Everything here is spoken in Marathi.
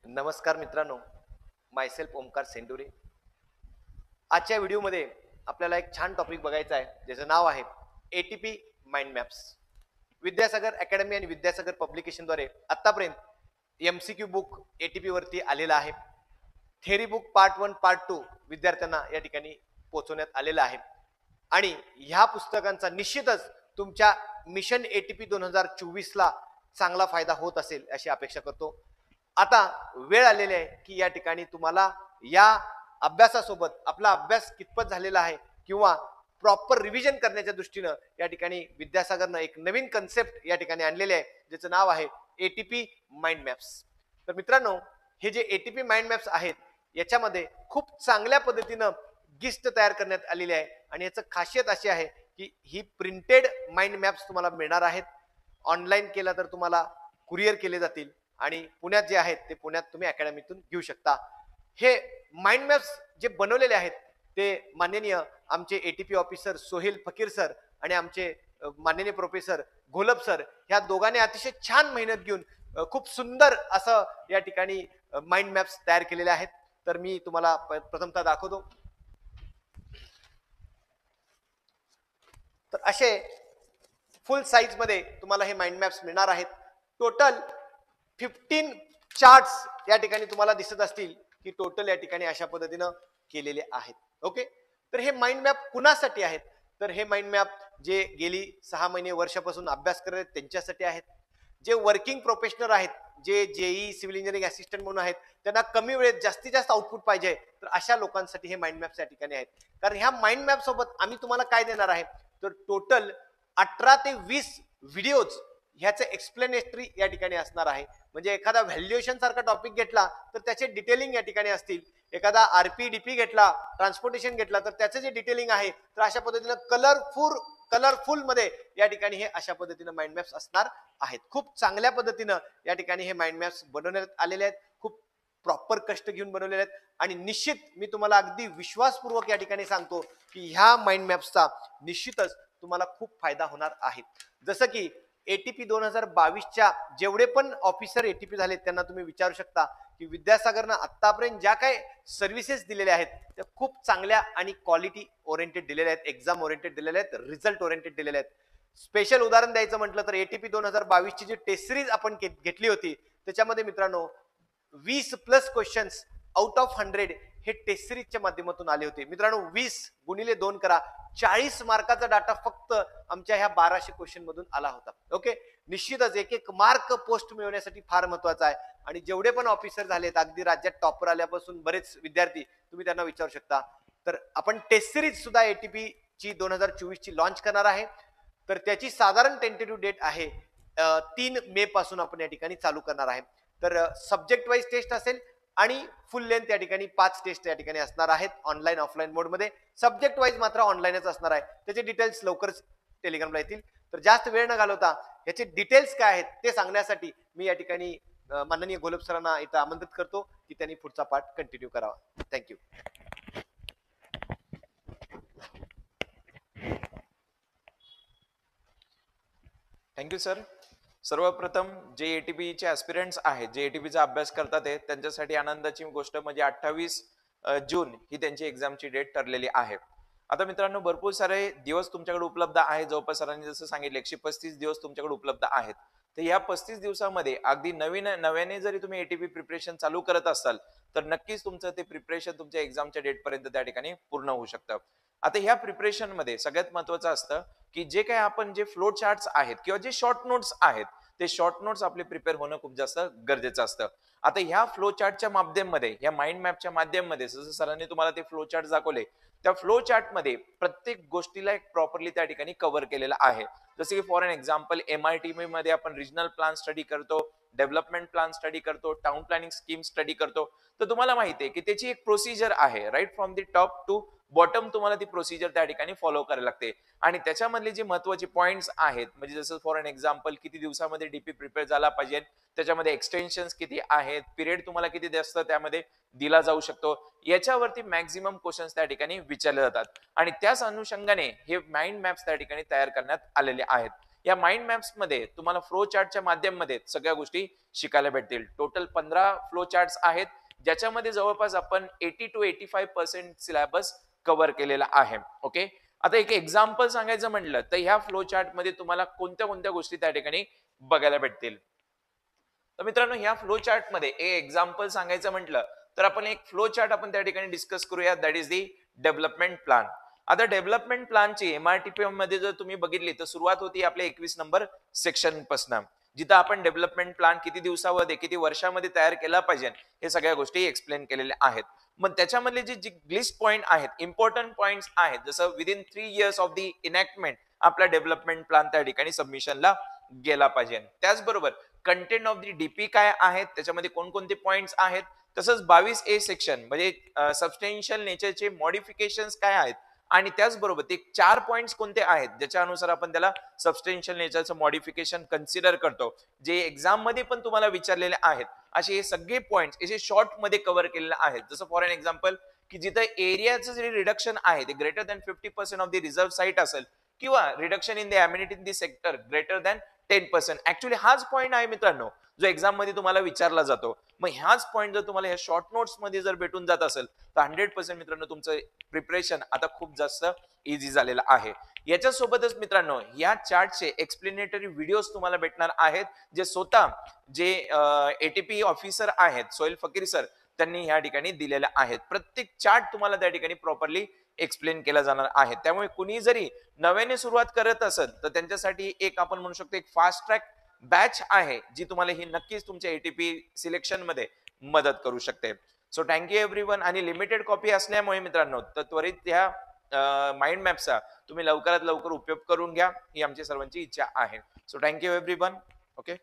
नमस्कार मित्रांनो, मायसेल्फ ओमकार सेंडुरे. आजच्या व्हिडिओमध्ये आपल्याला एक छान टॉपिक बघायचा आहे, ज्याचं नाव आहे ATP mind maps. Vidyasagar academy आणि विद्यासागर पब्लिकेशनद्वारे आतापर्यंत एमसीक्यू बुक एटीपी वरती आलेला आहे. थेरी बुक पार्ट 1 पार्ट 2 विद्यार्थ्यांना या ठिकाणी पोहोचवण्यात आलेला आहे आणि ह्या पुस्तकांचा निश्चितच तुमच्या मिशन एटीपी 2024 ला चांगला फायदा होत असेल अशी अपेक्षा करतो. आता वेळ आलेली आहे की या ठिकाणी तुम्हाला या अभ्यासासोबत आपला अभ्यास कितपत झालेला आहे किंवा प्रॉपर रिव्हिजन करण्याच्या दृष्टीनं या ठिकाणी विद्यासागरनं एक नवीन कन्सेप्ट या ठिकाणी आणलेले आहे, ज्याचं नाव आहे एटीपी माइंड मॅप्स. तर मित्रांनो, हे जे एटीपी माइंड मॅप्स आहेत याच्यामध्ये खूप चांगल्या पद्धतीनं गिस्ट तयार करण्यात आलेली आहे आणि याचं खासियत अशी आहे की ही प्रिंटेड माइंड मॅप्स तुम्हाला मिळणार आहेत. ऑनलाईन केला तर तुम्हाला कुरिअर केले जातील आणि पुण्यात जे आहेत ते पुण्यात तुम्ही अकॅडमीतून घेऊ शकता. हे माइंड मॅप्स जे बनवलेले आहेत ते माननीय आमचे एटीपी ऑफिसर सोहेल फकीर सर आणि आमचे माननीय प्रोफेसर घोलप सर ह्या दोघांनी अतिशय छान मेहनत घेऊन खूप सुंदर असं या ठिकाणी माइंड मॅप्स तयार केलेले आहेत. तर मी तुम्हाला प्रथमतः दाखवतो. तर असे फुल साईज मध्ये तुम्हाला हे माइंड मॅप्स मिळणार आहेत. टोटल 15 चार्ट्स या ठिकाणी तुम्हाला दिसत असतील की टोटल या ठिकाणी अशा पद्धतीनं केलेले आहेत. ओके, तर हे माइंड मॅप कुणासाठी आहेत? तर हे माइंड मॅप जे गेली 6 महिने वर्षापासून अभ्यास करत आहेत त्यांच्यासाठी आहेत. जे वर्किंग प्रोफेशनल आहेत, जे जेई सिव्हिल इंजिनिअरिंग असिस्टंट म्हणून आहेत, त्यांना कमी वेळेत जास्तीत जास्त आउटपुट पाहिजे, तर अशा लोकांसाठी हे माइंड मॅप्स या ठिकाणी आहेत. कारण ह्या माइंड मॅप सोबत आम्ही तुम्हाला काय देणार आहे, तर टोटल 18 ते 20 व्हिडिओज ह्याचे एक्सप्लेनेटरी या ठिकाणी असणार आहे. म्हणजे एखादा व्हॅल्युएशन सारखा टॉपिक घेतला तर त्याचे डिटेलिंग या ठिकाणी असतील. एखादा आरपीडीपी घेतला, ट्रान्सपोर्टेशन घेतला तर त्याचे जे डिटेलिंग आहे तर अशा पद्धतीनं कलरफुल मध्ये या ठिकाणी हे अशा पद्धतीनं माइंड मॅप्स असणार आहेत. खूप चांगल्या पद्धतीनं या ठिकाणी हे माइंड मॅप्स बनवण्यात आलेले आहेत. खूप प्रॉपर कष्ट घेऊन बनवलेले आहेत आणि निश्चित मी तुम्हाला अगदी विश्वासपूर्वक या ठिकाणी सांगतो की ह्या माइंड मॅप्सचा निश्चितच तुम्हाला खूप फायदा होणार आहे. जसं की एटीपी 2022च्या जेवढे पण ऑफिसर एटीपी झाले त्यांना तुम्ही विचारू शकता की विद्यासागरनं आतापर्यंत ज्या काही सर्व्हिसेस दिलेल्या आहेत त्या खूप चांगल्या आणि क्वालिटी ओरिएंटेड दिलेल्या आहेत, एक्झाम ओरिएंटेड दिलेल्या आहेत, रिझल्ट ओरिएंटेड दिलेल्या आहेत. स्पेशल उदाहरण द्यायचं म्हटलं तर एटीपी 2022 ची जी टेस्ट सिरीज आपण घेतली होती त्याच्यामध्ये मित्रांनो 20+ क्वेश्चन्स आउट ऑफ 100 हे टेस्ट सिरीजच्या माध्यमातून आले होते. मित्रांनो 20 गुणिले 2 करा, 40 मार्काचा डाटा फक्त आमच्या ह्या 1200 क्वेश्चन मधून आला होता. ओके, निश्चितच एक एक मार्क पोस्ट मिळवण्यासाठी फार महत्वाचा आहे आणि जेवढे पण ऑफिसर झालेत अगदी राज्यात टॉपर आल्यापासून बरेच विद्यार्थी तुम्ही त्यांना विचारू शकता. तर आपण टेस्ट सिरीज सुद्धा एटीपी ची 2024 ची लॉन्च करणार आहे. तर त्याची साधारण टेंटेटिव्ह डेट आहे 3 मे पासून आपण या ठिकाणी चालू करणार आहे. तर सब्जेक्ट वाईज टेस्ट असेल आणि फुल लेंथ या ठिकाणी 5 टेस्ट या ठिकाणी असणार आहेत ऑनलाईन ऑफलाईन मोड मध्ये. सब्जेक्ट वाईज मात्र ऑनलाईनच असणार आहे. त्याचे डिटेल्स लवकरच टेलिग्रामला येतील. तर जास्त वेळ न घालवता याचे डिटेल्स काय आहेत ते सांगण्यासाठी मी या ठिकाणी माननीय घोलप सरांना इथं आमंत्रित करतो की त्यांनी पुढचा पार्ट कंटिन्यू करावा. थँक्यू. Thank you sir. सर्वप्रथम जे एटीपीचे ऍस्पिरंट्स आहेत, जे एटीपीचा अभ्यास करतात आहेत, त्यांच्यासाठी आनंदाची गोष्ट म्हणजे 28 जून ही त्यांची एक्झामची डेट ठरलेली आहे. आता मित्रांनो, भरपूर सारे दिवस तुमच्याकडे उपलब्ध आहेत. जवळपास सरांनी जसं सांगितलं 135 दिवस तुमच्याकडे उपलब्ध आहेत. तर या 35 दिवसामध्ये अगदी नव्याने जरी तुम्ही एटीपी प्रिपरेशन चालू करत असाल तर नक्कीच तुमचं ते प्रिपरेशन तुमच्या एक्झामच्या डेट पर्यंत त्या ठिकाणी पूर्ण होऊ शकतं. आता ह्या प्रिपरेशन मध्ये सगळ्यात महत्वाचं असतं की जे काही आपण जे फ्लो चार्ट्स आहेत किंवा जे शॉर्ट नोट्स आहेत ते शॉर्ट नोट्स आपले प्रिपेअर होणं खूप जास्त गरजेचं असतं. आता ह्या फ्लो चार्टच्या माध्यमामध्ये, या माइंड मॅपच्या माध्यमामध्ये जसं सरांनी तुम्हाला ते फ्लो चार्ट दाखवले, त्या फ्लो चार्ट मध्ये प्रत्येक गोष्टीला एक प्रॉपरली त्या ठिकाणी कव्हर केलेलं आहे. जसे की फॉर एन एक्झाम्पल MIT मध्ये आपण रिजनल प्लॅन स्टडी करतो, डेव्हलपमेंट प्लॅन स्टडी करतो, टाउन प्लॅनिंग स्कीम स्टडी करतो. तर तुम्हाला माहिती आहे की त्याची एक प्रोसिजर आहे. Right from the top to bottom तुम्हाला ती प्रोसिजर त्या ठिकाणी फॉलो करायला लागते आणि त्याच्यामधले जे महत्वाचे पॉइंट्स आहेत, म्हणजे जसं फॉर एन एक्झाम्पल किती दिवसामध्ये डीपी प्रिपेअर झाला पाहिजे, त्याच्यामध्ये एक्सटेन्शन्स किती आहेत, पिरियड तुम्हाला किती जास्त त्यामध्ये दिला जाऊ शकतो, याच्यावरती मॅक्झिमम क्वेश्चन्स त्या ठिकाणी विचारले जातात आणि त्याच अनुषंगाने हे माइंड मॅप्स त्या ठिकाणी तयार करण्यात आलेले आहेत. या माइंड मॅप्स मध्ये तुम्हाला फ्लो चार्टच्या माध्यमामध्ये सगळ्या गोष्टी शिकायला भेटतील. टोटल 15 फ्लो चार्ट्स आहेत, ज्याच्यामध्ये जवळपास आपण 80 to 85% सिलेबस कव्हर केलेला आहे. ओके, आता एक एक्झाम्पल सांगायचं म्हटलं तर ह्या फ्लो चार्ट मध्ये तुम्हाला कोणत्या कोणत्या गोष्टी त्या ठिकाणी बघायला भेटतील. तर मित्रांनो, ह्या फ्लो चार्ट मध्ये एक एक्झाम्पल सांगायचं म्हटलं तर आपण एक फ्लो चार्ट आपण त्या ठिकाणी डिस्कस करूया, that is the development plan. आता डेव्हलपमेंट प्लॅनची एमआरटीपीएम मध्ये जर तुम्ही बघितली तर सुरुवात होती आपल्या 21 नंबर सेक्शन पासून, जिथं आपण डेव्हलपमेंट प्लॅन किती दिवसामध्ये किती वर्षामध्ये तयार केला पाहिजे हे सगळ्या गोष्टी एक्सप्लेन केलेल्या आहेत. मग त्याच्यामधले जे लिस्ट पॉइंट आहेत, इम्पॉर्टंट पॉइंट्स आहेत, जसं विदिन 3 इयर्स ऑफ दी इनॅक्टमेंट आपला डेव्हलपमेंट प्लॅन त्या ठिकाणी सबमिशनला गेला पाहिजे. त्याचबरोबर कंटेंट ऑफ दी डीपी काय आहेत, त्याच्यामध्ये कोणकोणते पॉइंट्स आहेत, तसंच 22A सेक्शन म्हणजे सबस्टेन्शियल नेचरचे मॉडिफिकेशन्स काय आहेत, आणि त्याचबरोबर ते 4 पॉइंट्स कोणते आहेत ज्याच्यानुसार आपण त्याला सबस्टेन्शियल नेचरचं मॉडिफिकेशन कन्सिडर करतो, जे एक्झाम मध्ये पण तुम्हाला विचारलेले आहेत. असे हे सगळे पॉइंट्स असे शॉर्ट मध्ये कव्हर केलेले आहेत. जसं फॉर एन एक्झाम्पल की जिथं एरियाचं जे रिडक्शन आहे ते greater than 50% of the reserve site असेल, किंवा reduction in the amenity in the sector greater than 10%. Actually हाच पॉइंट आहे मित्रांनो जो एक्झाम मध्ये तुम्हाला विचारला जातो. मग ह्याच पॉइंट जर तुम्हाला या शॉर्ट नोट्स मध्ये जर भेटून जात असेल तर 100% मित्रांनो तुमचं प्रिपरेशन आता खूप जास्त इझी झालेलं आहे. याच्यासोबतच मित्रांनो या चार्टचे एक्सप्लेनेटरी व्हिडिओज तुम्हाला भेटणार आहेत, जे स्वतः जे एटीपी ऑफिसर आहेत सोहेल फकीर सर त्यांनी या ठिकाणी दिलेले आहेत. प्रत्येक चार्ट तुम्हाला त्या ठिकाणी प्रॉपरली एक्सप्लेन केला जाणार आहे. त्यामुळे कुणी जरी नव्याने सुरुवात करत असेल तर त्यांच्यासाठी एक आपण म्हणू शकतो एक फास्ट ट्रॅक बॅच आहे, जी तुम्हाला ही नक्कीच तुमच्या एटीपी सिलेक्शन मध्ये मदत करू शकते. So thank you everyone. आणि लिमिटेड कॉपी असल्यामुळे मित्रांनो तर त्वरित ह्या माइंड मॅपचा तुम्ही लवकरात लवकर उपयोग करून घ्या, ही आमची सर्वांची इच्छा आहे. So thank you everyone. ओके.